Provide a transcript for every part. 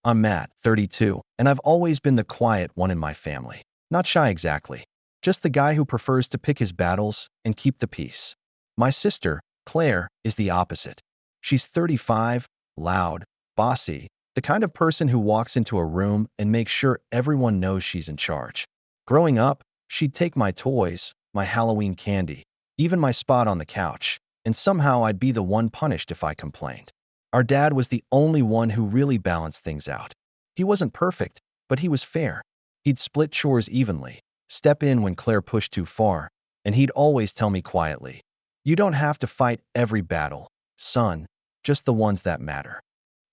I'm Matt, 32, and I've always been the quiet one in my family. Not shy exactly, just the guy who prefers to pick his battles and keep the peace. My sister, Claire, is the opposite. She's 35, loud, bossy, the kind of person who walks into a room and makes sure everyone knows she's in charge. Growing up, she'd take my toys, my Halloween candy, even my spot on the couch, and somehow I'd be the one punished if I complained. Our dad was the only one who really balanced things out. He wasn't perfect, but he was fair. He'd split chores evenly, step in when Claire pushed too far, and he'd always tell me quietly, "You don't have to fight every battle, son, just the ones that matter."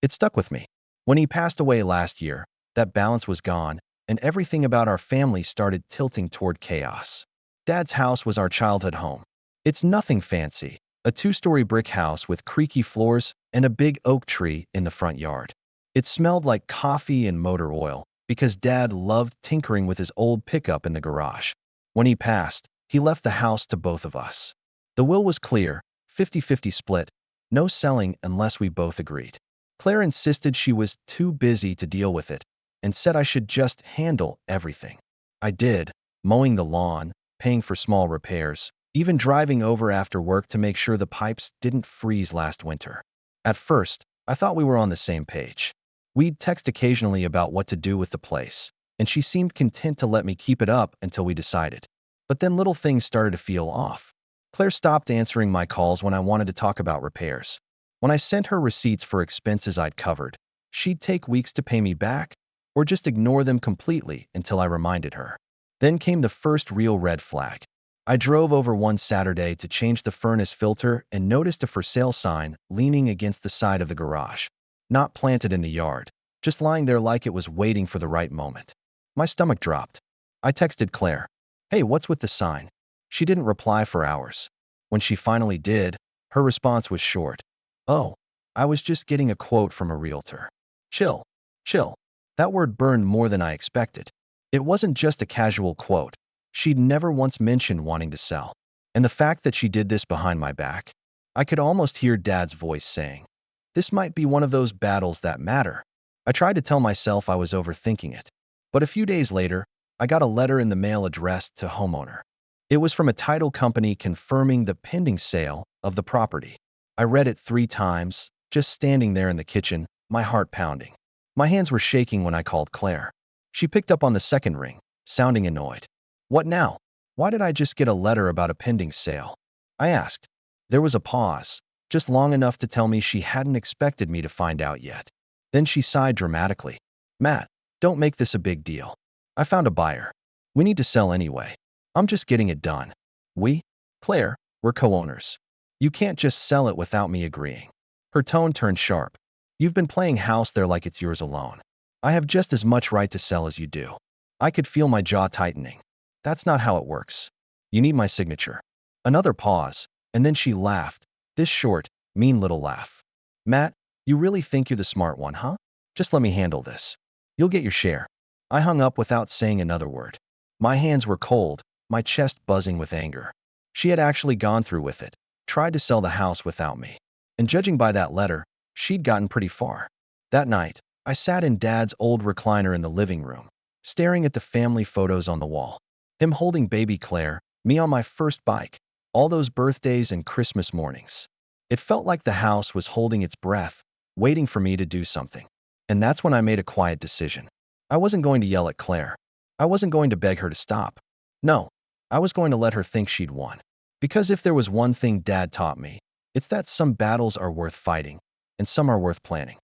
It stuck with me. When he passed away last year, that balance was gone, and everything about our family started tilting toward chaos. Dad's house was our childhood home. It's nothing fancy, a two-story brick house with creaky floors and a big oak tree in the front yard. It smelled like coffee and motor oil because Dad loved tinkering with his old pickup in the garage. When he passed, he left the house to both of us. The will was clear, 50-50 split, no selling unless we both agreed. Claire insisted she was too busy to deal with it and said I should just handle everything. I did, mowing the lawn, paying for small repairs, even driving over after work to make sure the pipes didn't freeze last winter. At first, I thought we were on the same page. We'd text occasionally about what to do with the place, and she seemed content to let me keep it up until we decided. But then little things started to feel off. Claire stopped answering my calls when I wanted to talk about repairs. When I sent her receipts for expenses I'd covered, she'd take weeks to pay me back, or just ignore them completely until I reminded her. Then came the first real red flag. I drove over one Saturday to change the furnace filter and noticed a for sale sign leaning against the side of the garage. Not planted in the yard, just lying there like it was waiting for the right moment. My stomach dropped. I texted Claire, "Hey, what's with the sign?" She didn't reply for hours. When she finally did, her response was short. "Oh, I was just getting a quote from a realtor." Chill, chill. That word burned more than I expected. It wasn't just a casual quote. She'd never once mentioned wanting to sell. And the fact that she did this behind my back, I could almost hear Dad's voice saying, "This might be one of those battles that matter." I tried to tell myself I was overthinking it. But a few days later, I got a letter in the mail addressed to homeowner. It was from a title company confirming the pending sale of the property. I read it 3 times, just standing there in the kitchen, my heart pounding. My hands were shaking when I called Claire. She picked up on the second ring, sounding annoyed. "What now? Why did I just get a letter about a pending sale?" I asked. There was a pause, just long enough to tell me she hadn't expected me to find out yet. Then she sighed dramatically. "Matt, don't make this a big deal. I found a buyer. We need to sell anyway. I'm just getting it done." "We? Claire, we're co-owners. You can't just sell it without me agreeing." Her tone turned sharp. "You've been playing house there like it's yours alone. I have just as much right to sell as you do." I could feel my jaw tightening. "That's not how it works. You need my signature." Another pause, and then she laughed, this short, mean little laugh. "Matt, you really think you're the smart one, huh? Just let me handle this. You'll get your share." I hung up without saying another word. My hands were cold, my chest buzzing with anger. She had actually gone through with it, tried to sell the house without me. And judging by that letter, she'd gotten pretty far. That night, I sat in Dad's old recliner in the living room, staring at the family photos on the wall. Him holding baby Claire, me on my first bike, all those birthdays and Christmas mornings. It felt like the house was holding its breath, waiting for me to do something. And that's when I made a quiet decision. I wasn't going to yell at Claire. I wasn't going to beg her to stop. No, I was going to let her think she'd won. Because if there was one thing Dad taught me, it's that some battles are worth fighting, and some are worth planning.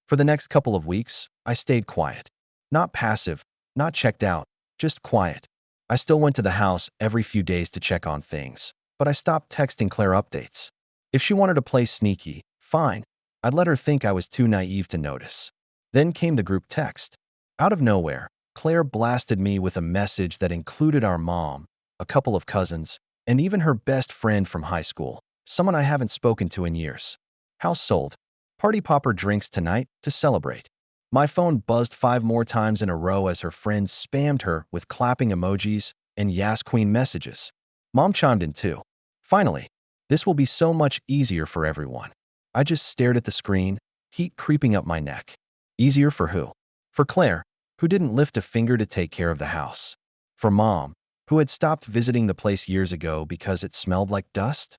For the next couple of weeks, I stayed quiet. Not passive, not checked out, just quiet. I still went to the house every few days to check on things, but I stopped texting Claire updates. If she wanted to play sneaky, fine. I'd let her think I was too naive to notice. Then came the group text. Out of nowhere, Claire blasted me with a message that included our mom, a couple of cousins, and even her best friend from high school, someone I haven't spoken to in years. House sold. Party popper drinks tonight to celebrate. My phone buzzed 5 more times in a row as her friends spammed her with clapping emojis and Yas Queen messages. Mom chimed in too. Finally, this will be so much easier for everyone. I just stared at the screen, heat creeping up my neck. Easier for who? For Claire, who didn't lift a finger to take care of the house. For Mom, who had stopped visiting the place years ago because it smelled like dust.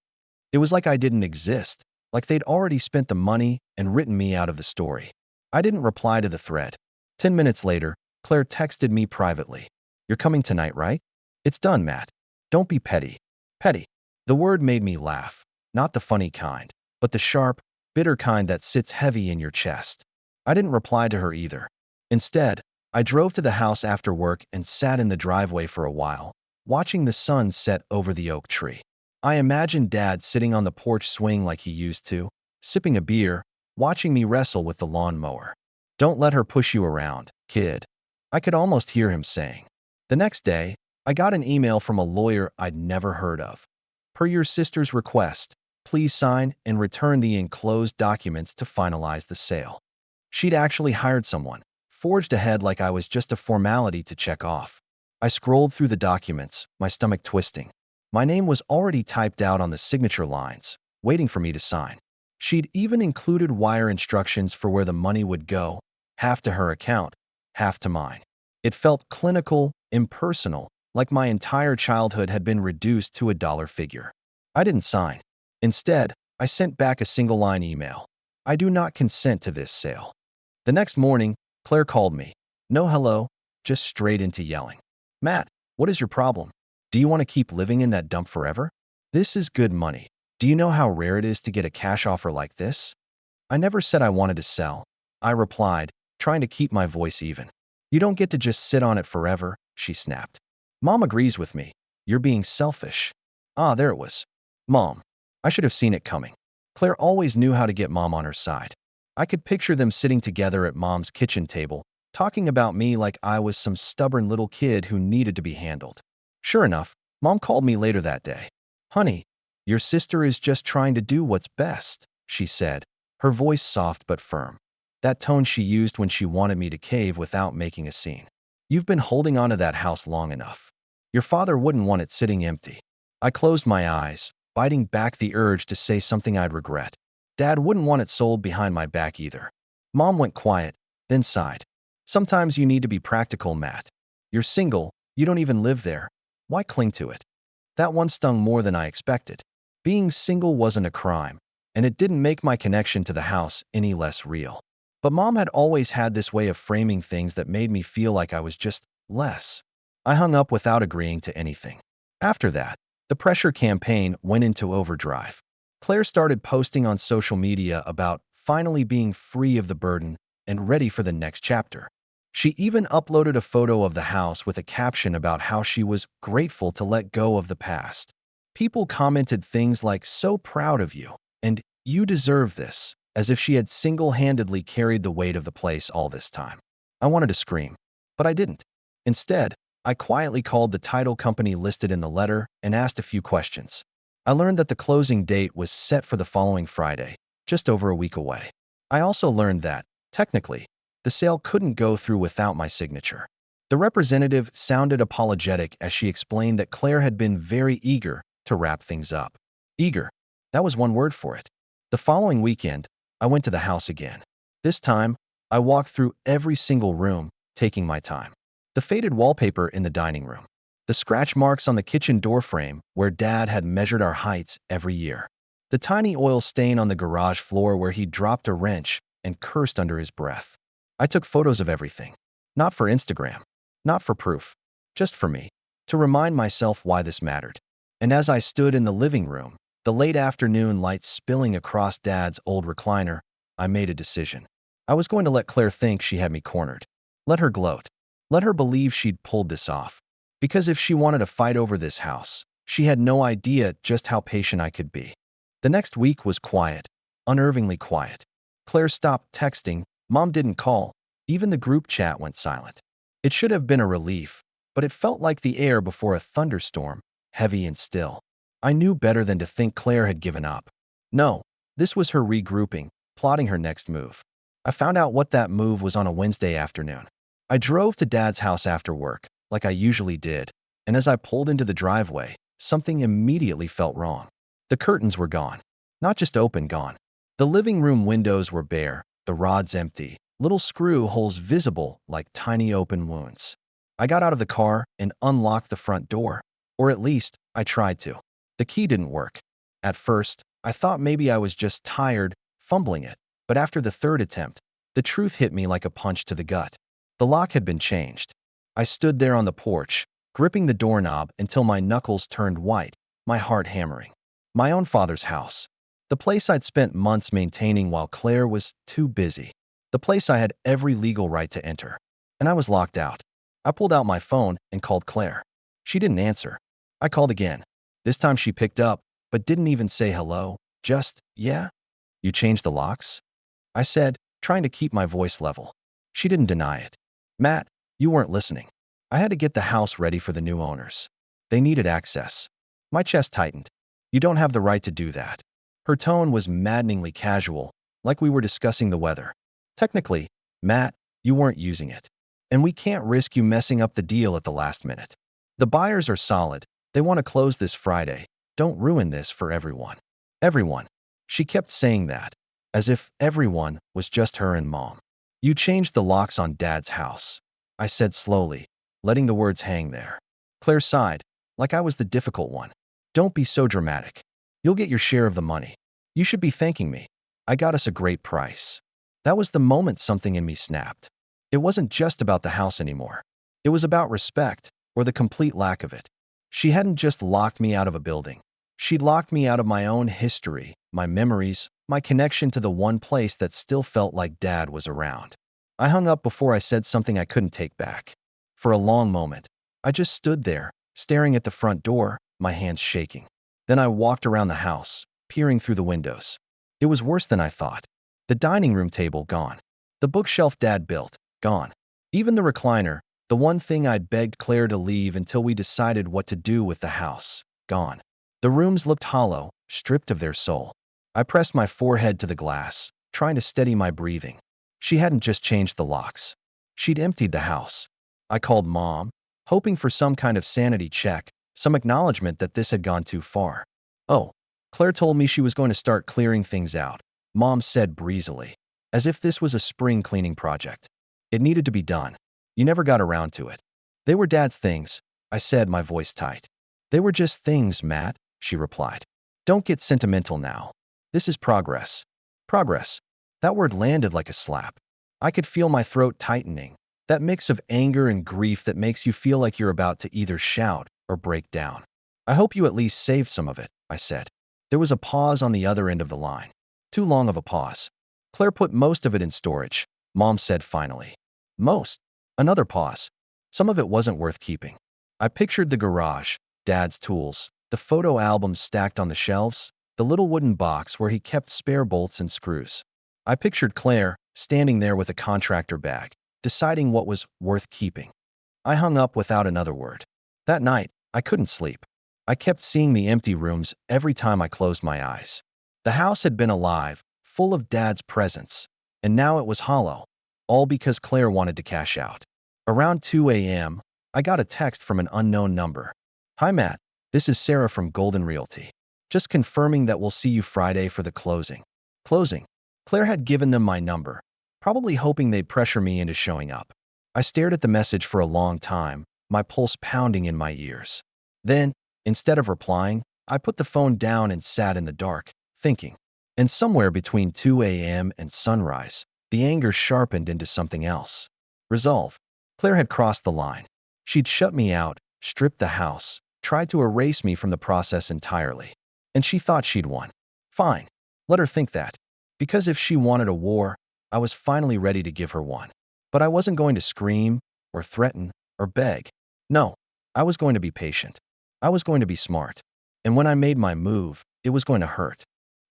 It was like I didn't exist, like they'd already spent the money and written me out of the story. I didn't reply to the thread. 10 minutes later, Claire texted me privately. "You're coming tonight, right?" "It's done, Matt. Don't be petty." Petty. The word made me laugh. Not the funny kind, but the sharp, bitter kind that sits heavy in your chest. I didn't reply to her either. Instead, I drove to the house after work and sat in the driveway for a while, watching the sun set over the oak tree. I imagined Dad sitting on the porch swing like he used to, sipping a beer, watching me wrestle with the lawnmower. "Don't let her push you around, kid," I could almost hear him saying. The next day, I got an email from a lawyer I'd never heard of. "Per your sister's request, please sign and return the enclosed documents to finalize the sale." She'd actually hired someone, forged ahead like I was just a formality to check off. I scrolled through the documents, my stomach twisting. My name was already typed out on the signature lines, waiting for me to sign. She'd even included wire instructions for where the money would go, half to her account, half to mine. It felt clinical, impersonal, like my entire childhood had been reduced to a dollar figure. I didn't sign. Instead, I sent back a single-line email. "I do not consent to this sale." The next morning, Claire called me. No hello, just straight into yelling. "Matt, what is your problem? Do you want to keep living in that dump forever? This is good money. Do you know how rare it is to get a cash offer like this?" "I never said I wanted to sell," I replied, trying to keep my voice even. "You don't get to just sit on it forever," she snapped. "Mom agrees with me. You're being selfish." Ah, there it was. Mom. I should have seen it coming. Claire always knew how to get Mom on her side. I could picture them sitting together at Mom's kitchen table, talking about me like I was some stubborn little kid who needed to be handled. Sure enough, Mom called me later that day. "Honey, your sister is just trying to do what's best," she said, her voice soft but firm. That tone she used when she wanted me to cave without making a scene. "You've been holding on to that house long enough. Your father wouldn't want it sitting empty." I closed my eyes, biting back the urge to say something I'd regret. Dad wouldn't want it sold behind my back either. Mom went quiet, then sighed. "Sometimes you need to be practical, Matt. You're single, you don't even live there. Why cling to it?" That one stung more than I expected. Being single wasn't a crime, and it didn't make my connection to the house any less real. But Mom had always had this way of framing things that made me feel like I was just less. I hung up without agreeing to anything. After that, the pressure campaign went into overdrive. Claire started posting on social media about finally being free of the burden and ready for the next chapter. She even uploaded a photo of the house with a caption about how she was grateful to let go of the past. People commented things like, "So proud of you," and "You deserve this," as if she had single-handedly carried the weight of the place all this time. I wanted to scream, but I didn't. Instead, I quietly called the title company listed in the letter and asked a few questions. I learned that the closing date was set for the following Friday, just over a week away. I also learned that, technically, the sale couldn't go through without my signature. The representative sounded apologetic as she explained that Claire had been very eager to wrap things up. Eager. That was one word for it. The following weekend, I went to the house again. This time, I walked through every single room, taking my time. The faded wallpaper in the dining room. The scratch marks on the kitchen doorframe where Dad had measured our heights every year. The tiny oil stain on the garage floor where he dropped a wrench and cursed under his breath. I took photos of everything. Not for Instagram. Not for proof. Just for me. To remind myself why this mattered. And as I stood in the living room, the late afternoon light spilling across Dad's old recliner, I made a decision. I was going to let Claire think she had me cornered. Let her gloat. Let her believe she'd pulled this off. Because if she wanted to fight over this house, she had no idea just how patient I could be. The next week was quiet, unnervingly quiet. Claire stopped texting, Mom didn't call, even the group chat went silent. It should have been a relief, but it felt like the air before a thunderstorm, heavy and still. I knew better than to think Claire had given up. No, this was her regrouping, plotting her next move. I found out what that move was on a Wednesday afternoon. I drove to Dad's house after work, like I usually did, and as I pulled into the driveway, something immediately felt wrong. The curtains were gone. Not just open, gone. The living room windows were bare, the rods empty, little screw holes visible like tiny open wounds. I got out of the car and unlocked the front door, or at least I tried to. The key didn't work. At first, I thought maybe I was just tired, fumbling it, but after the third attempt, the truth hit me like a punch to the gut. The lock had been changed. I stood there on the porch, gripping the doorknob until my knuckles turned white, my heart hammering. My own father's house. The place I'd spent months maintaining while Claire was too busy. The place I had every legal right to enter. And I was locked out. I pulled out my phone and called Claire. She didn't answer. I called again. This time she picked up, but didn't even say hello. Just, yeah? You changed the locks? I said, trying to keep my voice level. She didn't deny it. Matt, you weren't listening. I had to get the house ready for the new owners. They needed access. My chest tightened. You don't have the right to do that. Her tone was maddeningly casual, like we were discussing the weather. Technically, Matt, you weren't using it. And we can't risk you messing up the deal at the last minute. The buyers are solid. They want to close this Friday. Don't ruin this for everyone. Everyone. She kept saying that, as if everyone was just her and Mom. You changed the locks on Dad's house, I said slowly, letting the words hang there. Claire sighed, like I was the difficult one. Don't be so dramatic. You'll get your share of the money. You should be thanking me. I got us a great price. That was the moment something in me snapped. It wasn't just about the house anymore. It was about respect, or the complete lack of it. She hadn't just locked me out of a building. She'd locked me out of my own history, my memories, my connection to the one place that still felt like Dad was around. I hung up before I said something I couldn't take back. For a long moment, I just stood there, staring at the front door, my hands shaking. Then I walked around the house, peering through the windows. It was worse than I thought. The dining room table gone. The bookshelf Dad built, gone. Even the recliner, the one thing I'd begged Claire to leave until we decided what to do with the house, gone. The rooms looked hollow, stripped of their soul. I pressed my forehead to the glass, trying to steady my breathing. She hadn't just changed the locks. She'd emptied the house. I called Mom, hoping for some kind of sanity check, some acknowledgement that this had gone too far. Oh, Claire told me she was going to start clearing things out, Mom said breezily, as if this was a spring cleaning project. It needed to be done. You never got around to it. They were Dad's things, I said, my voice tight. They were just things, Matt, she replied. Don't get sentimental now. This is progress. Progress. That word landed like a slap. I could feel my throat tightening, that mix of anger and grief that makes you feel like you're about to either shout or break down. I hope you at least saved some of it, I said. There was a pause on the other end of the line. Too long of a pause. Claire put most of it in storage, Mom said finally. Most? Another pause. Some of it wasn't worth keeping. I pictured the garage, Dad's tools, the photo albums stacked on the shelves, the little wooden box where he kept spare bolts and screws. I pictured Claire standing there with a contractor bag, deciding what was worth keeping. I hung up without another word. That night, I couldn't sleep. I kept seeing the empty rooms every time I closed my eyes. The house had been alive, full of Dad's presence, and now it was hollow, all because Claire wanted to cash out. Around 2 a.m., I got a text from an unknown number. Hi Matt, this is Sarah from Golden Realty. Just confirming that we'll see you Friday for the closing. Closing. Claire had given them my number, probably hoping they'd pressure me into showing up. I stared at the message for a long time, my pulse pounding in my ears. Then, instead of replying, I put the phone down and sat in the dark, thinking. And somewhere between 2 a.m. and sunrise, the anger sharpened into something else. Resolve. Claire had crossed the line. She'd shut me out, stripped the house, tried to erase me from the process entirely. And she thought she'd won. Fine. Let her think that. Because if she wanted a war, I was finally ready to give her one. But I wasn't going to scream, or threaten, or beg. No, I was going to be patient. I was going to be smart. And when I made my move, it was going to hurt.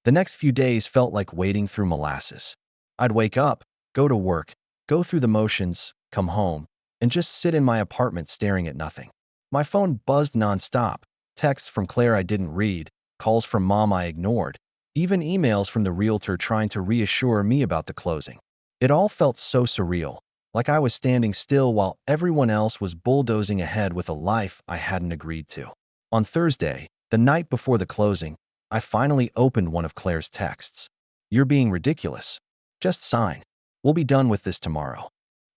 The next few days felt like wading through molasses. I'd wake up, go to work, go through the motions, come home, and just sit in my apartment staring at nothing. My phone buzzed nonstop, texts from Claire I didn't read, calls from Mom I ignored, even emails from the realtor trying to reassure me about the closing. It all felt so surreal, like I was standing still while everyone else was bulldozing ahead with a life I hadn't agreed to. On Thursday, the night before the closing, I finally opened one of Claire's texts. You're being ridiculous. Just sign. We'll be done with this tomorrow.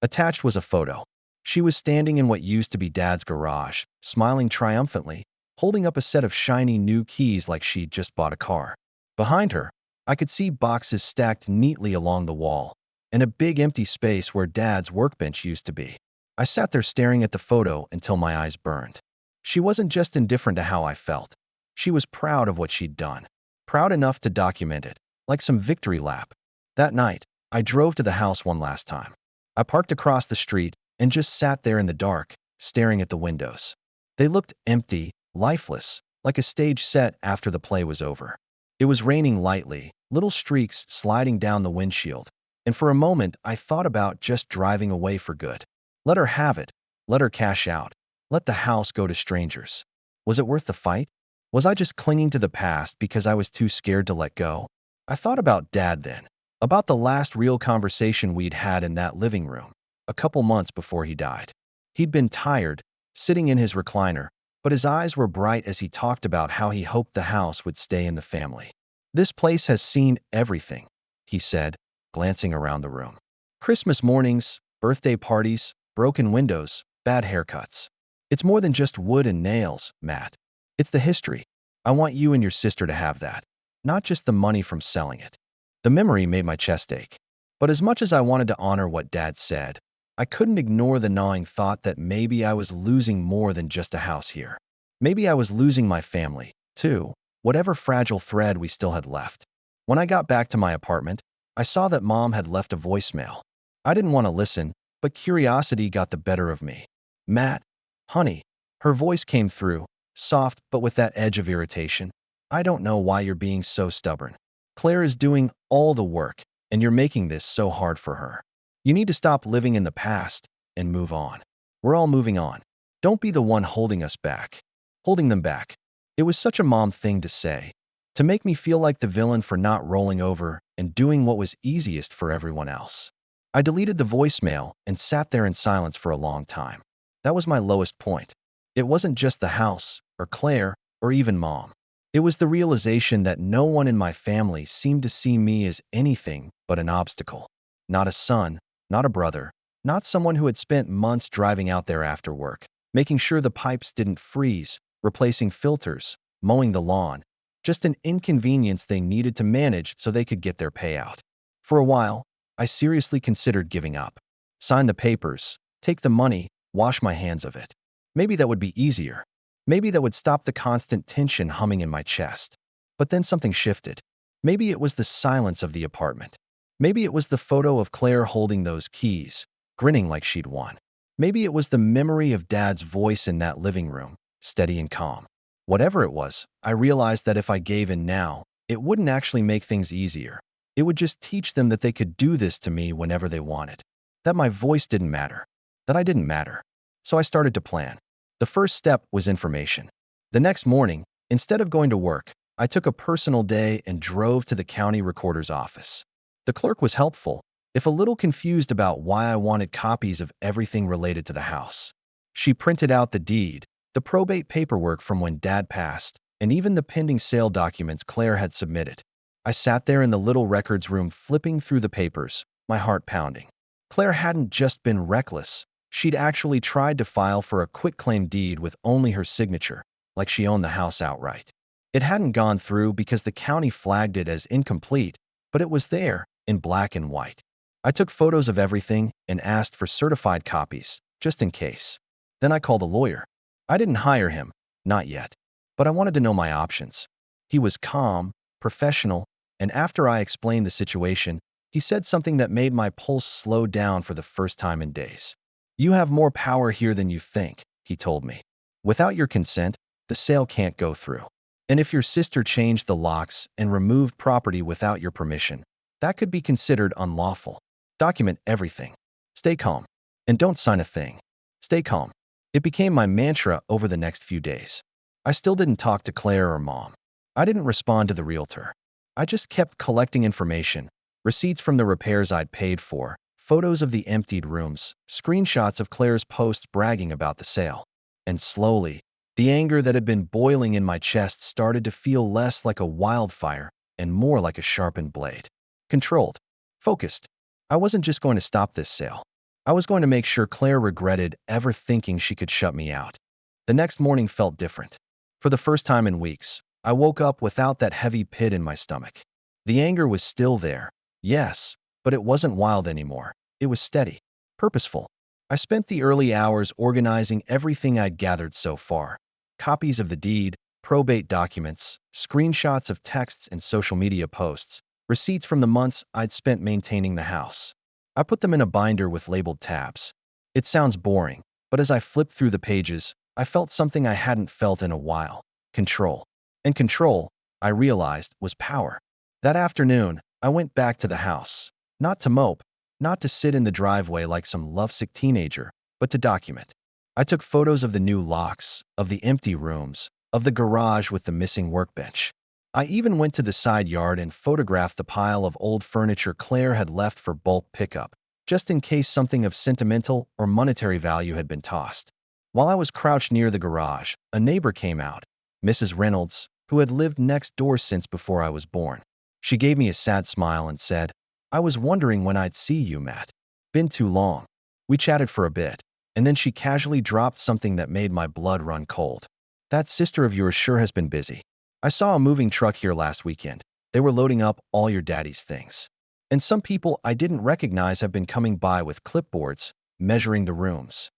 Attached was a photo. She was standing in what used to be Dad's garage, smiling triumphantly, holding up a set of shiny new keys like she'd just bought a car. Behind her, I could see boxes stacked neatly along the wall, and a big empty space where Dad's workbench used to be. I sat there staring at the photo until my eyes burned. She wasn't just indifferent to how I felt. She was proud of what she'd done. Proud enough to document it, like some victory lap. That night, I drove to the house one last time. I parked across the street and just sat there in the dark, staring at the windows. They looked empty, lifeless, like a stage set after the play was over. It was raining lightly, little streaks sliding down the windshield, and for a moment I thought about just driving away for good. Let her have it. Let her cash out. Let the house go to strangers. Was it worth the fight? Was I just clinging to the past because I was too scared to let go? I thought about Dad then, about the last real conversation we'd had in that living room, a couple months before he died. He'd been tired, sitting in his recliner, but his eyes were bright as he talked about how he hoped the house would stay in the family. "This place has seen everything," he said, glancing around the room. "Christmas mornings, birthday parties, broken windows, bad haircuts. It's more than just wood and nails, Matt. It's the history. I want you and your sister to have that, not just the money from selling it." The memory made my chest ache. But as much as I wanted to honor what Dad said, I couldn't ignore the gnawing thought that maybe I was losing more than just a house here. Maybe I was losing my family, too, whatever fragile thread we still had left. When I got back to my apartment, I saw that Mom had left a voicemail. I didn't want to listen, but curiosity got the better of me. "Matt, honey," her voice came through, soft but with that edge of irritation. "I don't know why you're being so stubborn. Claire is doing all the work, and you're making this so hard for her. You need to stop living in the past and move on. We're all moving on. Don't be the one holding us back." Holding them back. It was such a mom thing to say, to make me feel like the villain for not rolling over and doing what was easiest for everyone else. I deleted the voicemail and sat there in silence for a long time. That was my lowest point. It wasn't just the house, or Claire, or even Mom. It was the realization that no one in my family seemed to see me as anything but an obstacle. Not a son, not a brother, not someone who had spent months driving out there after work, making sure the pipes didn't freeze, replacing filters, mowing the lawn, just an inconvenience they needed to manage so they could get their payout. For a while, I seriously considered giving up. Sign the papers, take the money, wash my hands of it. Maybe that would be easier. Maybe that would stop the constant tension humming in my chest. But then something shifted. Maybe it was the silence of the apartment. Maybe it was the photo of Claire holding those keys, grinning like she'd won. Maybe it was the memory of Dad's voice in that living room, steady and calm. Whatever it was, I realized that if I gave in now, it wouldn't actually make things easier. It would just teach them that they could do this to me whenever they wanted. That my voice didn't matter. That I didn't matter. So I started to plan. The first step was information. The next morning, instead of going to work, I took a personal day and drove to the county recorder's office. The clerk was helpful, if a little confused about why I wanted copies of everything related to the house. She printed out the deed, the probate paperwork from when Dad passed, and even the pending sale documents Claire had submitted. I sat there in the little records room flipping through the papers, my heart pounding. Claire hadn't just been reckless. She'd actually tried to file for a quitclaim deed with only her signature, like she owned the house outright. It hadn't gone through because the county flagged it as incomplete, but it was there, in black and white. I took photos of everything and asked for certified copies, just in case. Then I called a lawyer. I didn't hire him, not yet, but I wanted to know my options. He was calm, professional, and after I explained the situation, he said something that made my pulse slow down for the first time in days. "You have more power here than you think," he told me. "Without your consent, the sale can't go through. And if your sister changed the locks and removed property without your permission, that could be considered unlawful. Document everything. Stay calm. And don't sign a thing. Stay calm." It became my mantra over the next few days. I still didn't talk to Claire or Mom. I didn't respond to the realtor. I just kept collecting information, receipts from the repairs I'd paid for, photos of the emptied rooms, screenshots of Claire's posts bragging about the sale. And slowly, the anger that had been boiling in my chest started to feel less like a wildfire and more like a sharpened blade. Controlled. Focused. I wasn't just going to stop this sale. I was going to make sure Claire regretted ever thinking she could shut me out. The next morning felt different. For the first time in weeks, I woke up without that heavy pit in my stomach. The anger was still there, yes, but it wasn't wild anymore. It was steady, purposeful. I spent the early hours organizing everything I'd gathered so far. Copies of the deed, probate documents, screenshots of texts and social media posts, receipts from the months I'd spent maintaining the house. I put them in a binder with labeled tabs. It sounds boring, but as I flipped through the pages, I felt something I hadn't felt in a while: control. And control, I realized, was power. That afternoon, I went back to the house, not to mope, not to sit in the driveway like some lovesick teenager, but to document. I took photos of the new locks, of the empty rooms, of the garage with the missing workbench. I even went to the side yard and photographed the pile of old furniture Claire had left for bulk pickup, just in case something of sentimental or monetary value had been tossed. While I was crouched near the garage, a neighbor came out, Mrs. Reynolds, who had lived next door since before I was born. She gave me a sad smile and said, "I was wondering when I'd see you, Matt. Been too long." We chatted for a bit, and then she casually dropped something that made my blood run cold. "That sister of yours sure has been busy. I saw a moving truck here last weekend. They were loading up all your daddy's things. And some people I didn't recognize have been coming by with clipboards, measuring the rooms."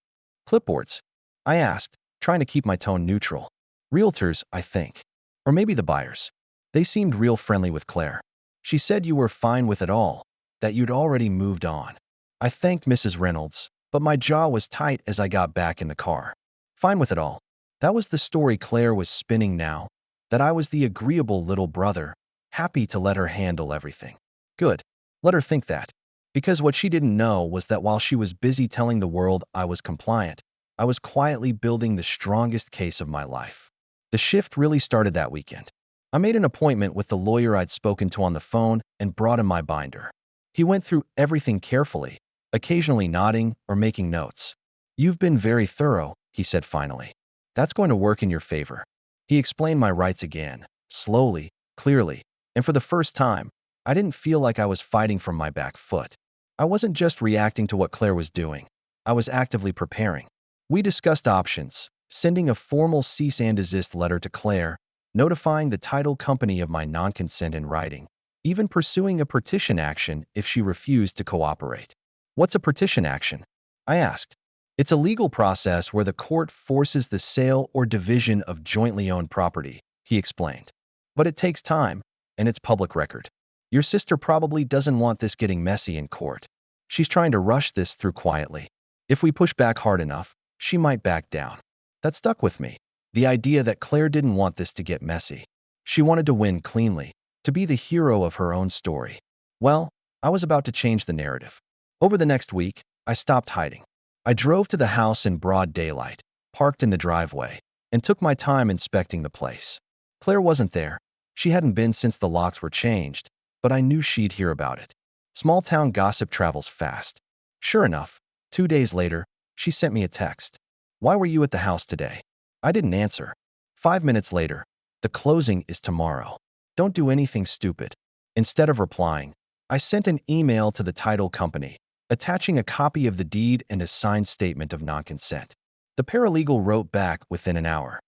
"Clipboards?" I asked, trying to keep my tone neutral. "Realtors, I think. Or maybe the buyers." They seemed real friendly with Claire. "She said you were fine with it all, that you'd already moved on." I thanked Mrs. Reynolds, but my jaw was tight as I got back in the car. Fine with it all. That was the story Claire was spinning now, that I was the agreeable little brother, happy to let her handle everything. Good. Let her think that. Because what she didn't know was that while she was busy telling the world I was compliant, I was quietly building the strongest case of my life. The shift really started that weekend. I made an appointment with the lawyer I'd spoken to on the phone and brought him my binder. He went through everything carefully, occasionally nodding or making notes. "You've been very thorough," he said finally. "That's going to work in your favor." He explained my rights again, slowly, clearly, and for the first time, I didn't feel like I was fighting from my back foot. I wasn't just reacting to what Claire was doing. I was actively preparing. We discussed options, sending a formal cease and desist letter to Claire, notifying the title company of my non-consent in writing, even pursuing a petition action if she refused to cooperate. "What's a petition action?" I asked. "It's a legal process where the court forces the sale or division of jointly owned property," he explained. "But it takes time, and it's public record. Your sister probably doesn't want this getting messy in court. She's trying to rush this through quietly. If we push back hard enough, she might back down." That stuck with me. The idea that Claire didn't want this to get messy. She wanted to win cleanly, to be the hero of her own story. Well, I was about to change the narrative. Over the next week, I stopped hiding. I drove to the house in broad daylight, parked in the driveway, and took my time inspecting the place. Claire wasn't there. She hadn't been since the locks were changed, but I knew she'd hear about it. Small-town gossip travels fast. Sure enough, 2 days later, she sent me a text. "Why were you at the house today?" I didn't answer. 5 minutes later, "The closing is tomorrow. Don't do anything stupid." Instead of replying, I sent an email to the title company, attaching a copy of the deed and a signed statement of non-consent. The paralegal wrote back within an hour.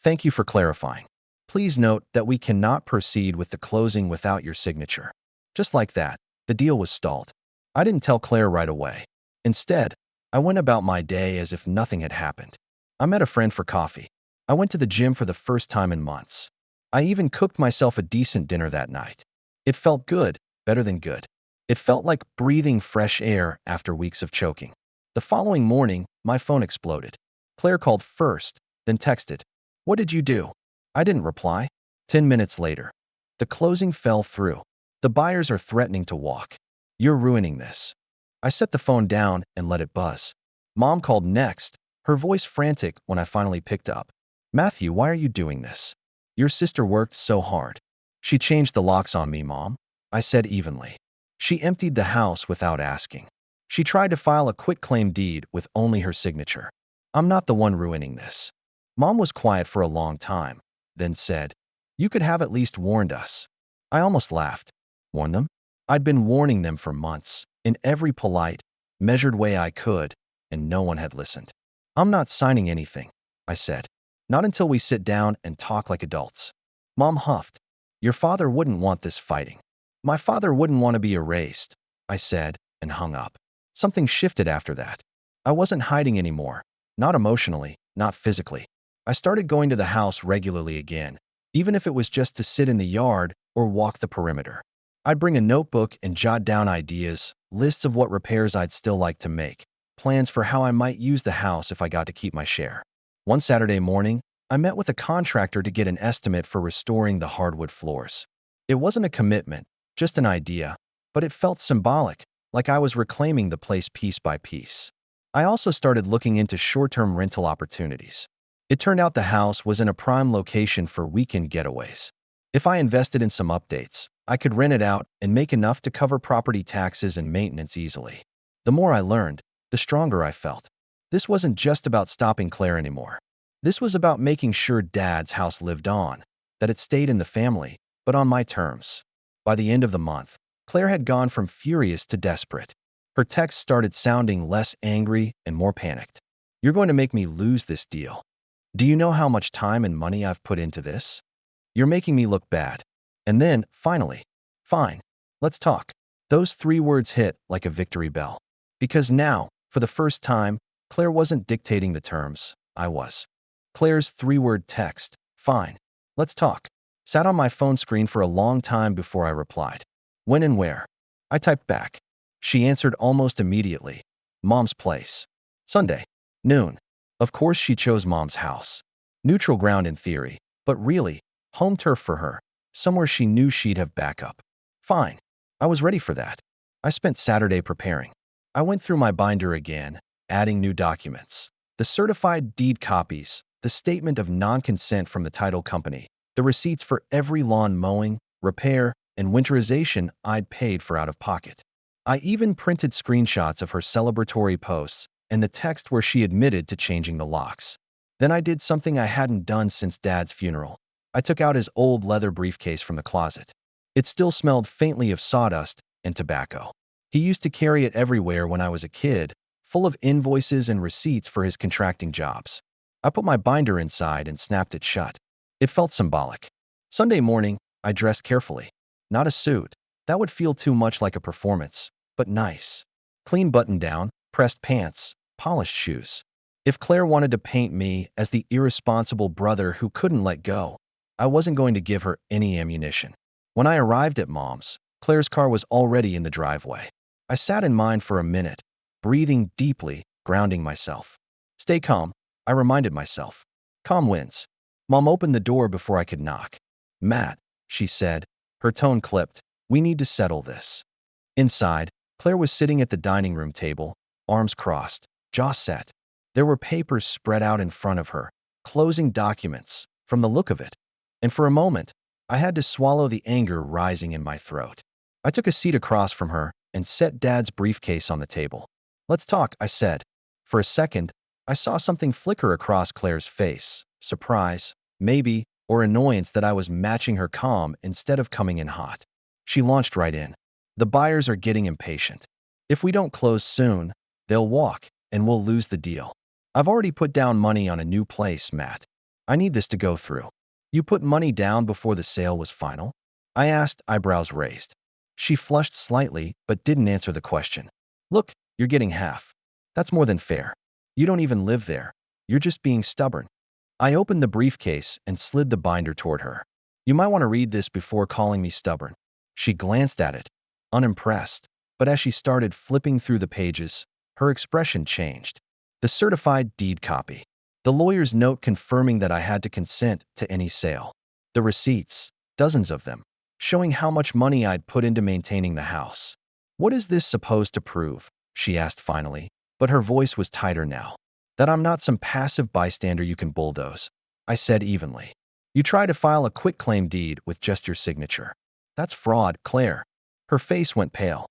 "Thank you for clarifying. Please note that we cannot proceed with the closing without your signature." Just like that, the deal was stalled. I didn't tell Claire right away. Instead, I went about my day as if nothing had happened. I met a friend for coffee. I went to the gym for the first time in months. I even cooked myself a decent dinner that night. It felt good, better than good. It felt like breathing fresh air after weeks of choking. The following morning, my phone exploded. Claire called first, then texted, "What did you do?" I didn't reply. 10 minutes later, "The closing fell through. The buyers are threatening to walk. You're ruining this." I set the phone down and let it buzz. Mom called next, her voice frantic when I finally picked up. "Matthew, why are you doing this? Your sister worked so hard." "She changed the locks on me, Mom," I said evenly. "She emptied the house without asking. She tried to file a quitclaim deed with only her signature. I'm not the one ruining this." Mom was quiet for a long time, then said, "You could have at least warned us." I almost laughed. Warn them? I'd been warning them for months. in every polite, measured way I could, and no one had listened. I'm not signing anything, I said. Not until we sit down and talk like adults. Mom huffed. Your father wouldn't want this fighting. My father wouldn't want to be erased, I said, and hung up. Something shifted after that. I wasn't hiding anymore. Not emotionally, not physically. I started going to the house regularly again, even if it was just to sit in the yard or walk the perimeter. I'd bring a notebook and jot down ideas, lists of what repairs I'd still like to make, plans for how I might use the house if I got to keep my share. One Saturday morning, I met with a contractor to get an estimate for restoring the hardwood floors. It wasn't a commitment, just an idea, but it felt symbolic, like I was reclaiming the place piece by piece. I also started looking into short-term rental opportunities. It turned out the house was in a prime location for weekend getaways. If I invested in some updates, I could rent it out and make enough to cover property taxes and maintenance easily. The more I learned, the stronger I felt. This wasn't just about stopping Claire anymore. This was about making sure Dad's house lived on, that it stayed in the family, but on my terms. By the end of the month, Claire had gone from furious to desperate. Her texts started sounding less angry and more panicked. You're going to make me lose this deal. Do you know how much time and money I've put into this? You're making me look bad. And then, finally, fine, let's talk. Those 3 words hit like a victory bell. Because now, for the first time, Claire wasn't dictating the terms, I was. Claire's 3-word text, fine, let's talk, sat on my phone screen for a long time before I replied. When and where? I typed back. She answered almost immediately. Mom's place. Sunday. Noon. Of course she chose Mom's house. Neutral ground in theory, but really, home turf for her, somewhere she knew she'd have backup. Fine. I was ready for that. I spent Saturday preparing. I went through my binder again, adding new documents. The certified deed copies, the statement of non-consent from the title company, the receipts for every lawn mowing, repair, and winterization I'd paid for out of pocket. I even printed screenshots of her celebratory posts and the text where she admitted to changing the locks. Then I did something I hadn't done since Dad's funeral. I took out his old leather briefcase from the closet. It still smelled faintly of sawdust and tobacco. He used to carry it everywhere when I was a kid, full of invoices and receipts for his contracting jobs. I put my binder inside and snapped it shut. It felt symbolic. Sunday morning, I dressed carefully. Not a suit. That would feel too much like a performance, but nice. Clean button-down, pressed pants, polished shoes. If Claire wanted to paint me as the irresponsible brother who couldn't let go, I wasn't going to give her any ammunition. When I arrived at Mom's, Claire's car was already in the driveway. I sat in mine for a minute, breathing deeply, grounding myself. Stay calm, I reminded myself. Calm wins. Mom opened the door before I could knock. Matt, she said, her tone clipped, we need to settle this. Inside, Claire was sitting at the dining room table, arms crossed, jaw set. There were papers spread out in front of her, closing documents, from the look of it. And for a moment, I had to swallow the anger rising in my throat. I took a seat across from her and set Dad's briefcase on the table. Let's talk, I said. For a second, I saw something flicker across Claire's face, surprise, maybe, or annoyance that I was matching her calm instead of coming in hot. She launched right in. The buyers are getting impatient. If we don't close soon, they'll walk, and we'll lose the deal. I've already put down money on a new place, Matt. I need this to go through. You put money down before the sale was final? I asked, eyebrows raised. She flushed slightly, but didn't answer the question. Look, you're getting half. That's more than fair. You don't even live there. You're just being stubborn. I opened the briefcase and slid the binder toward her. You might want to read this before calling me stubborn. She glanced at it, unimpressed, but as she started flipping through the pages, her expression changed. The certified deed copy. The lawyer's note confirming that I had to consent to any sale. The receipts, dozens of them, showing how much money I'd put into maintaining the house. What is this supposed to prove? She asked finally, but her voice was tighter now. That I'm not some passive bystander you can bulldoze, I said evenly. You try to file a quitclaim deed with just your signature. That's fraud, Claire. Her face went pale.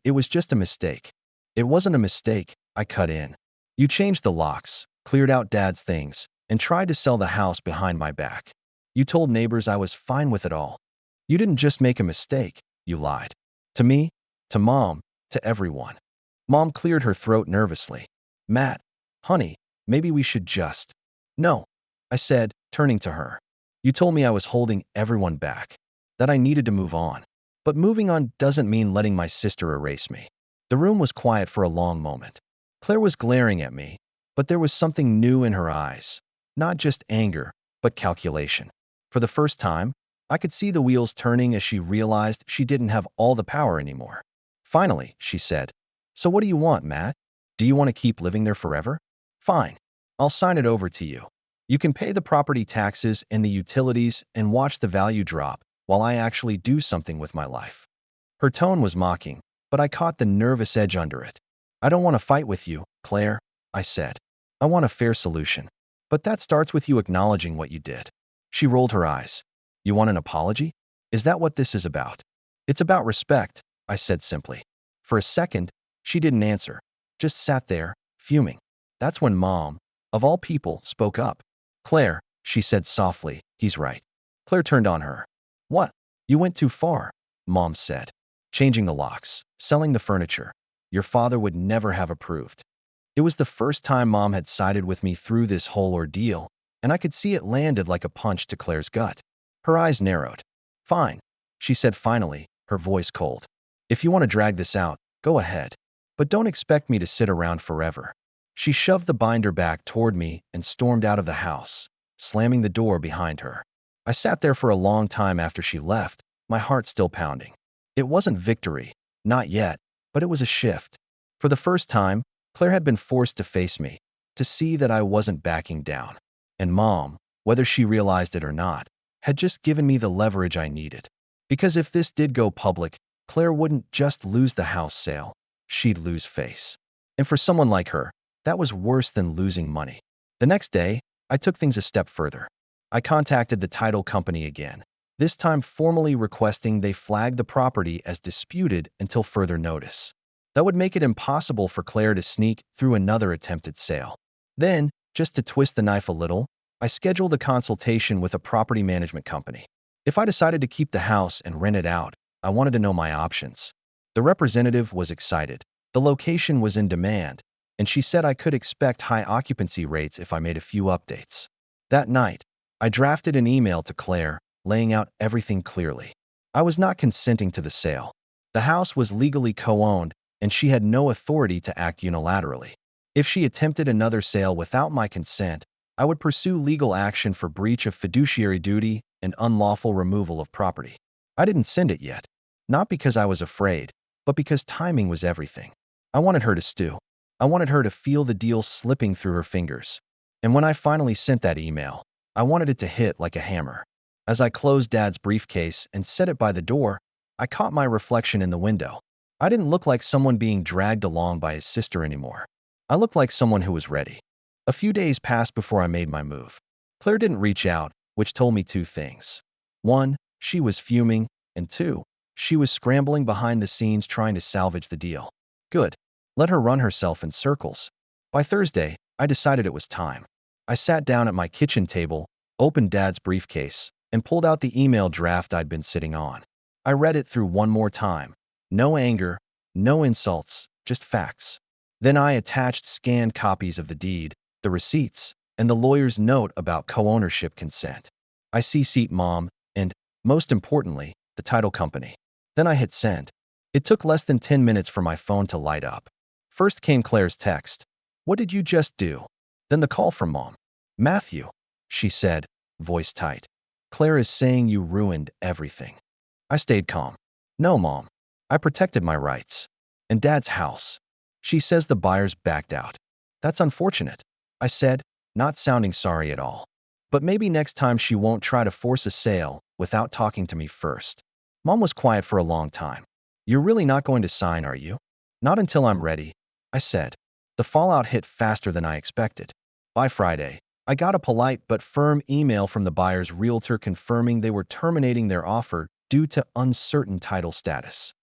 It was just a mistake. It wasn't a mistake, I cut in. You changed the locks, cleared out Dad's things, and tried to sell the house behind my back. You told neighbors I was fine with it all. You didn't just make a mistake, you lied. To me, to Mom, to everyone. Mom cleared her throat nervously. Matt, honey, maybe we should just. No, I said, turning to her. You told me I was holding everyone back, that I needed to move on. But moving on doesn't mean letting my sister erase me. The room was quiet for a long moment. Claire was glaring at me, but there was something new in her eyes. Not just anger, but calculation. For the first time, I could see the wheels turning as she realized she didn't have all the power anymore. Finally, she said, so what do you want, Matt? Do you want to keep living there forever? Fine. I'll sign it over to you. You can pay the property taxes and the utilities and watch the value drop while I actually do something with my life. Her tone was mocking, but I caught the nervous edge under it. I don't want to fight with you, Claire, I said. I want a fair solution. But that starts with you acknowledging what you did. She rolled her eyes. You want an apology? Is that what this is about? It's about respect, I said simply. For a second, she didn't answer, just sat there, fuming. That's when Mom, of all people, spoke up. Claire, she said softly, he's right. Claire turned on her. What? You went too far, Mom said. Changing the locks, selling the furniture. Your father would never have approved. It was the first time Mom had sided with me through this whole ordeal, and I could see it landed like a punch to Claire's gut. Her eyes narrowed. Fine, she said finally, her voice cold. If you want to drag this out, go ahead. But don't expect me to sit around forever. She shoved the binder back toward me and stormed out of the house, slamming the door behind her. I sat there for a long time after she left, my heart still pounding. It wasn't victory, not yet, but it was a shift. For the first time, Claire had been forced to face me, to see that I wasn't backing down. And Mom, whether she realized it or not, had just given me the leverage I needed. Because if this did go public, Claire wouldn't just lose the house sale, she'd lose face. And for someone like her, that was worse than losing money. The next day, I took things a step further. I contacted the title company again, this time formally requesting they flag the property as disputed until further notice. That would make it impossible for Claire to sneak through another attempted sale. Then, just to twist the knife a little, I scheduled a consultation with a property management company. If I decided to keep the house and rent it out, I wanted to know my options. The representative was excited. The location was in demand, and she said I could expect high occupancy rates if I made a few updates. That night, I drafted an email to Claire, laying out everything clearly. I was not consenting to the sale. The house was legally co-owned, and she had no authority to act unilaterally. If she attempted another sale without my consent, I would pursue legal action for breach of fiduciary duty and unlawful removal of property. I didn't send it yet, not because I was afraid, but because timing was everything. I wanted her to stew. I wanted her to feel the deal slipping through her fingers. And when I finally sent that email, I wanted it to hit like a hammer. As I closed Dad's briefcase and set it by the door, I caught my reflection in the window. I didn't look like someone being dragged along by his sister anymore. I looked like someone who was ready. A few days passed before I made my move. Claire didn't reach out, which told me two things. One, she was fuming, and two, she was scrambling behind the scenes trying to salvage the deal. Good. Let her run herself in circles. By Thursday, I decided it was time. I sat down at my kitchen table, opened Dad's briefcase, and pulled out the email draft I'd been sitting on. I read it through one more time. No anger, no insults, just facts. Then I attached scanned copies of the deed, the receipts, and the lawyer's note about co-ownership consent. I CC'd Mom and, most importantly, the title company. Then I hit send. It took less than 10 minutes for my phone to light up. First came Claire's text. What did you just do? Then the call from Mom. Matthew, she said, voice tight. Claire is saying you ruined everything. I stayed calm. No, Mom. I protected my rights. And Dad's house. She says the buyers backed out. That's unfortunate, I said, not sounding sorry at all. But maybe next time she won't try to force a sale without talking to me first. Mom was quiet for a long time. You're really not going to sign, are you? Not until I'm ready, I said. The fallout hit faster than I expected. By Friday, I got a polite but firm email from the buyer's realtor confirming they were terminating their offer due to uncertain title status.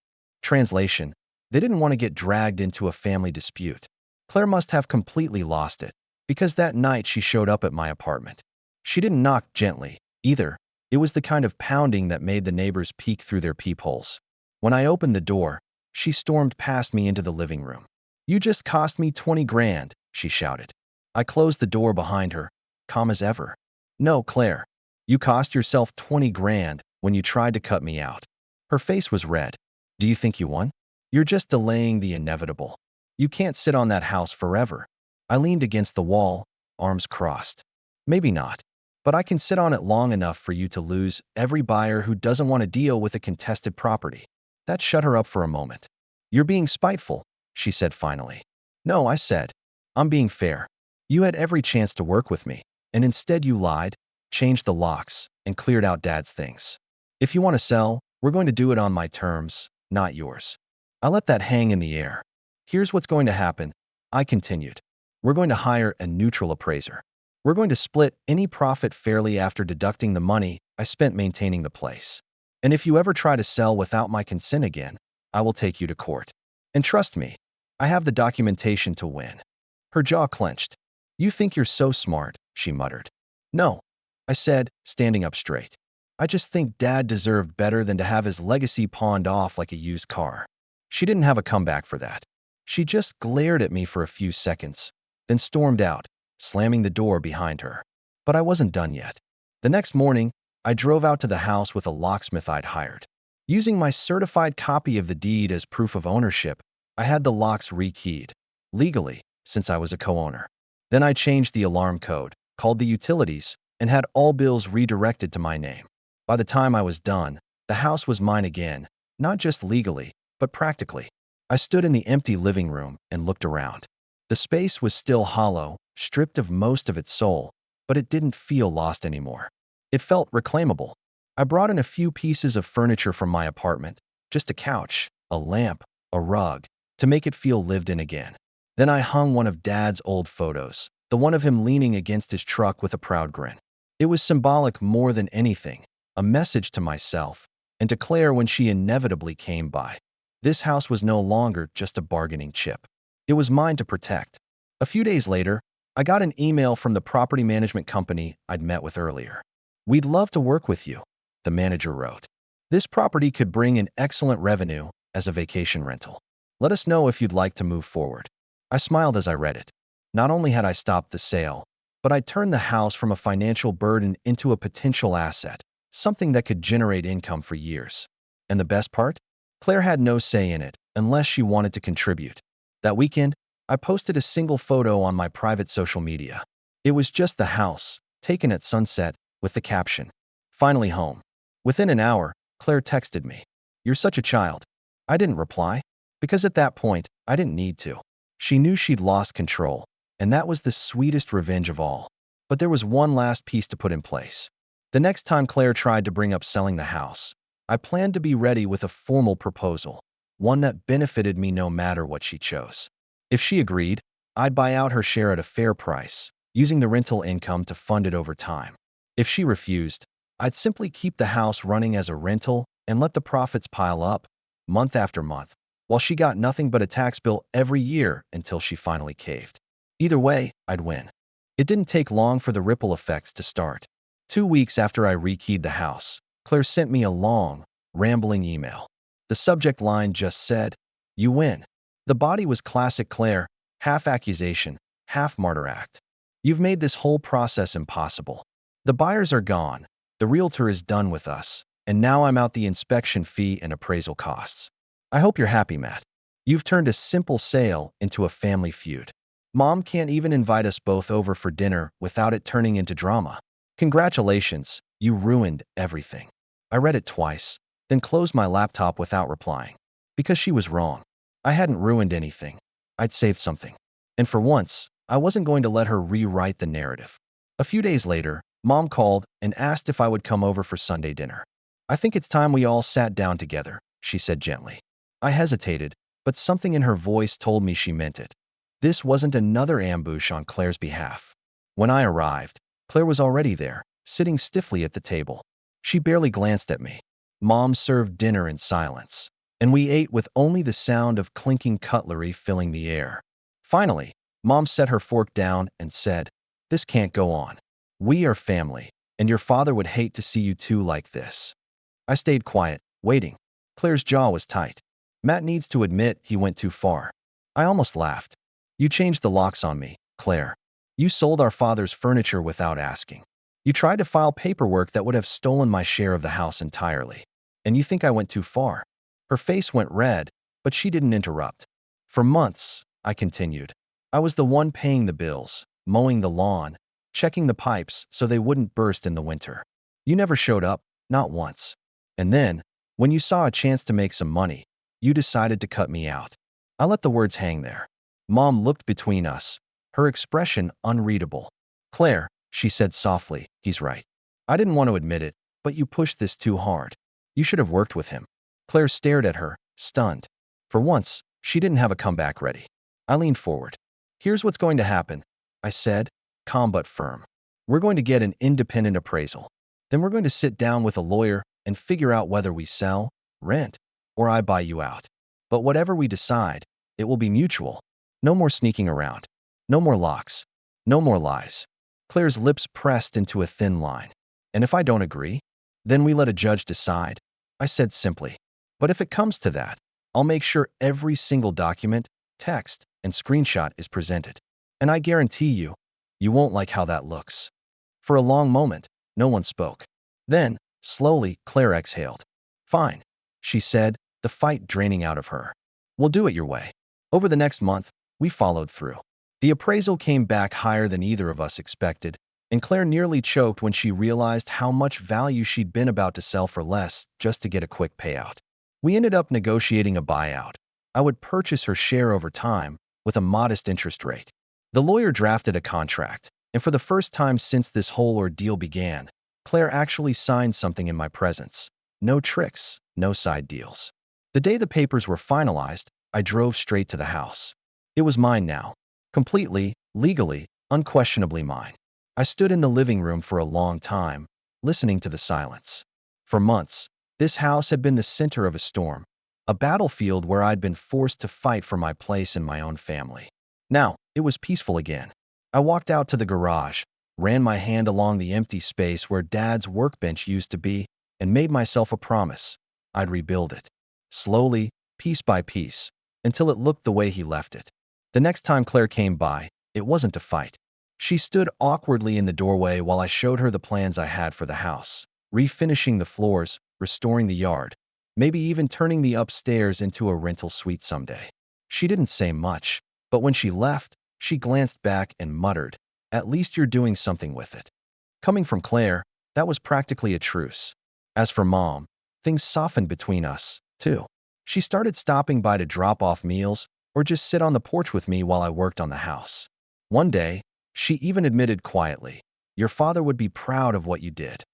Translation: they didn't want to get dragged into a family dispute. Claire must have completely lost it, because that night she showed up at my apartment. She didn't knock gently, either. It was the kind of pounding that made the neighbors peek through their peepholes. When I opened the door, She stormed past me into the living room. "You just cost me 20 grand," she shouted. I closed the door behind her, calm as ever. "No, Claire. You cost yourself 20 grand when you tried to cut me out." Her face was red. "Do you think you won? You're just delaying the inevitable. You can't sit on that house forever." I leaned against the wall, arms crossed. "Maybe not. But I can sit on it long enough for you to lose every buyer who doesn't want to deal with a contested property." That shut her up for a moment. "You're being spiteful," she said finally. "No," I said. "I'm being fair. You had every chance to work with me, and instead you lied, changed the locks, and cleared out Dad's things. If you want to sell, we're going to do it on my terms, not yours." I let that hang in the air. "Here's what's going to happen," I continued. "We're going to hire a neutral appraiser. We're going to split any profit fairly after deducting the money I spent maintaining the place. And if you ever try to sell without my consent again, I will take you to court. And trust me, I have the documentation to win." Her jaw clenched. "You think you're so smart," she muttered. "No," I said, standing up straight. "I just think Dad deserved better than to have his legacy pawned off like a used car." She didn't have a comeback for that. She just glared at me for a few seconds, then stormed out, slamming the door behind her. But I wasn't done yet. The next morning, I drove out to the house with a locksmith I'd hired. Using my certified copy of the deed as proof of ownership, I had the locks rekeyed, legally, since I was a co-owner. Then I changed the alarm code, called the utilities, and had all bills redirected to my name. By the time I was done, the house was mine again, not just legally, but practically. I stood in the empty living room and looked around. The space was still hollow, stripped of most of its soul, but it didn't feel lost anymore. It felt reclaimable. I brought in a few pieces of furniture from my apartment, just a couch, a lamp, a rug, to make it feel lived in again. Then I hung one of Dad's old photos, the one of him leaning against his truck with a proud grin. It was symbolic more than anything, a message to myself, and to Claire when she inevitably came by. This house was no longer just a bargaining chip. It was mine to protect. A few days later, I got an email from the property management company I'd met with earlier. "We'd love to work with you," the manager wrote. "This property could bring in excellent revenue as a vacation rental. Let us know if you'd like to move forward." I smiled as I read it. Not only had I stopped the sale, but I'd turned the house from a financial burden into a potential asset, something that could generate income for years. And the best part? Claire had no say in it unless she wanted to contribute. That weekend, I posted a single photo on my private social media. It was just the house, taken at sunset, with the caption, "Finally home." Within an hour, Claire texted me, "You're such a child." I didn't reply, because at that point, I didn't need to. She knew she'd lost control, and that was the sweetest revenge of all. But there was one last piece to put in place. The next time Claire tried to bring up selling the house, I planned to be ready with a formal proposal, one that benefited me no matter what she chose. If she agreed, I'd buy out her share at a fair price, using the rental income to fund it over time. If she refused, I'd simply keep the house running as a rental and let the profits pile up, month after month, while she got nothing but a tax bill every year until she finally caved. Either way, I'd win. It didn't take long for the ripple effects to start. 2 weeks after I rekeyed the house, Claire sent me a long, rambling email. The subject line just said, "You win." The body was classic Claire, half accusation, half martyr act. "You've made this whole process impossible. The buyers are gone, the realtor is done with us, and now I'm out the inspection fee and appraisal costs. I hope you're happy, Matt. You've turned a simple sale into a family feud. Mom can't even invite us both over for dinner without it turning into drama. Congratulations, you ruined everything." I read it twice, then closed my laptop without replying. Because she was wrong. I hadn't ruined anything. I'd saved something. And for once, I wasn't going to let her rewrite the narrative. A few days later, Mom called and asked if I would come over for Sunday dinner. "I think it's time we all sat down together," she said gently. I hesitated, but something in her voice told me she meant it. This wasn't another ambush on Claire's behalf. When I arrived, Claire was already there, sitting stiffly at the table. She barely glanced at me. Mom served dinner in silence, and we ate with only the sound of clinking cutlery filling the air. Finally, Mom set her fork down and said, "This can't go on. We are family, and your father would hate to see you two like this." I stayed quiet, waiting. Claire's jaw was tight. Matt needs to admit he went too far. I almost laughed. You changed the locks on me, Claire. You sold our father's furniture without asking. You tried to file paperwork that would have stolen my share of the house entirely. And you think I went too far? Her face went red, but she didn't interrupt. For months, I continued. I was the one paying the bills, mowing the lawn, checking the pipes so they wouldn't burst in the winter. You never showed up, not once. And then, when you saw a chance to make some money, you decided to cut me out. I let the words hang there. Mom looked between us, her expression unreadable. Claire, she said softly, he's right. I didn't want to admit it, but you pushed this too hard. You should have worked with him. Claire stared at her, stunned. For once, she didn't have a comeback ready. I leaned forward. Here's what's going to happen, I said, calm but firm. We're going to get an independent appraisal. Then we're going to sit down with a lawyer and figure out whether we sell, rent, or I buy you out. But whatever we decide, it will be mutual. No more sneaking around. No more locks. No more lies. Claire's lips pressed into a thin line. And if I don't agree, then we let a judge decide, I said simply. But if it comes to that, I'll make sure every single document, text, and screenshot is presented. And I guarantee you, you won't like how that looks. For a long moment, no one spoke. Then, slowly, Claire exhaled. Fine, she said, the fight draining out of her. We'll do it your way. Over the next month, we followed through. The appraisal came back higher than either of us expected, and Claire nearly choked when she realized how much value she'd been about to sell for less just to get a quick payout. We ended up negotiating a buyout. I would purchase her share over time with a modest interest rate. The lawyer drafted a contract, and for the first time since this whole ordeal began, Claire actually signed something in my presence. No tricks, no side deals. The day the papers were finalized, I drove straight to the house. It was mine now. Completely, legally, unquestionably mine. I stood in the living room for a long time, listening to the silence. For months, this house had been the center of a storm, a battlefield where I'd been forced to fight for my place in my own family. Now, it was peaceful again. I walked out to the garage, ran my hand along the empty space where Dad's workbench used to be, and made myself a promise. I'd rebuild it. Slowly, piece by piece, until it looked the way he left it. The next time Claire came by, it wasn't to fight. She stood awkwardly in the doorway while I showed her the plans I had for the house, refinishing the floors, restoring the yard, maybe even turning the upstairs into a rental suite someday. She didn't say much, but when she left, she glanced back and muttered, "At least you're doing something with it." Coming from Claire, that was practically a truce. As for Mom, things softened between us, too. She started stopping by to drop off meals or just sit on the porch with me while I worked on the house. One day, she even admitted quietly, "Your father would be proud of what you did."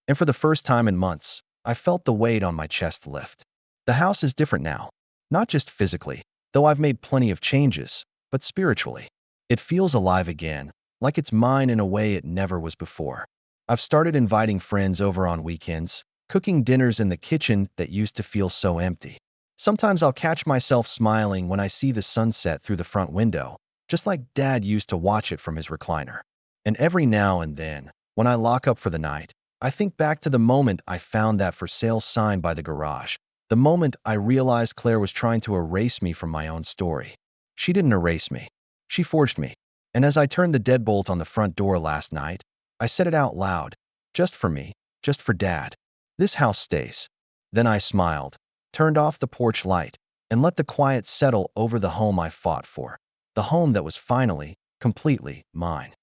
And for the first time in months, I felt the weight on my chest lift. The house is different now, not just physically, though I've made plenty of changes, but spiritually. It feels alive again, like it's mine in a way it never was before. I've started inviting friends over on weekends, cooking dinners in the kitchen that used to feel so empty. Sometimes I'll catch myself smiling when I see the sunset through the front window, just like Dad used to watch it from his recliner. And every now and then, when I lock up for the night, I think back to the moment I found that for sale sign by the garage, the moment I realized Claire was trying to erase me from my own story. She didn't erase me. She forged me. And as I turned the deadbolt on the front door last night, I said it out loud, just for me, just for Dad. This house stays. Then I smiled, turned off the porch light, and let the quiet settle over the home I fought for, the home that was finally, completely mine.